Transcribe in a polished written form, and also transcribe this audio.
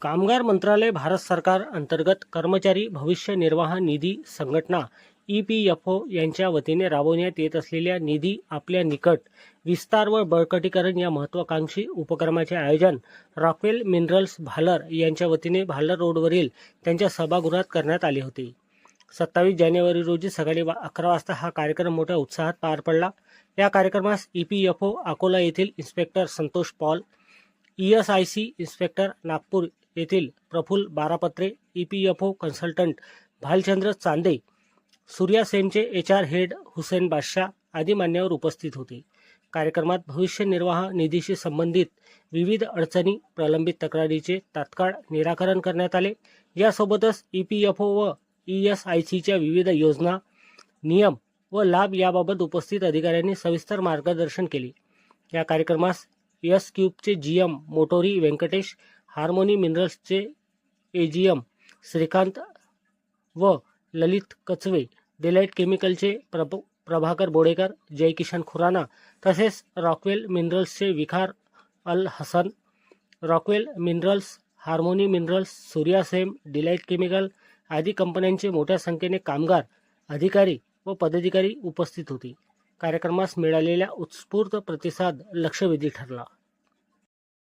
कामगार मंत्रालय भारत सरकार अंतर्गत कर्मचारी भविष्य निर्वाह निधी संघटना EPFO यांच्या वतीने राबवण्यात येत असलेल्या निधी आपल्या निकट विस्तार व बळकटीकरण या महत्त्वाकांक्षी उपक्रमाचे आयोजन रॉकवेल मिनरल्स भालर यांच्या वतीने भालर रोडवरील त्यांच्या सभागृहात करण्यात आले होते। 27 जानेवारी रोजी सकाळी 11 वाजता हा कार्यक्रम मोठ्या उत्साहात पार पडला। या कार्यक्रमास EPFO अकोला येथील inspector Santosh Paul, ESIC inspector Nagpur येथील प्रफुल्ल बारापत्रे, EPFO कन्सल्टंट भालचंद्र चांदे, सूर्यासेमचे HR हेड हुसेन बादशाह आदी मान्यवर उपस्थित होते। कार्यक्रमात भविष्य निर्वाह निधीशी संबंधित विविध अडचणी, प्रलंबित तक्रारीचे तात्काळ निराकरण करण्यात आले। यासोबतच EPFO व ESICच्या विविध योजना, नियम व लाभ याबाबत उपस्थित अधिकाऱ्यांनी सविस्तर मार्गदर्शन केले। या कार्यक्रमास S क्यूबचे GM मोटोरी व्यंकटेश, हार्मोनी मिनरल्सचे AGM श्रीकांत व ललित कचवे, डिलाइट केमिकलचे प्रभाकर बोडेकर, जयकिशन खुराना तसेच रॉकवेल मिनरल्सचे Vikhar Al Hasan, Rockwell Minerals, Harmony Minerals, Suryasem, Delight Chemical आदी कंपन्यांचे मोठ्या संख्येने कामगार, अधिकारी व पदाधिकारी उपस्थित होते। कार्यक्रमास मिळालेला उत्स्फूर्त प्रतिसाद लक्षवेधी ठरला।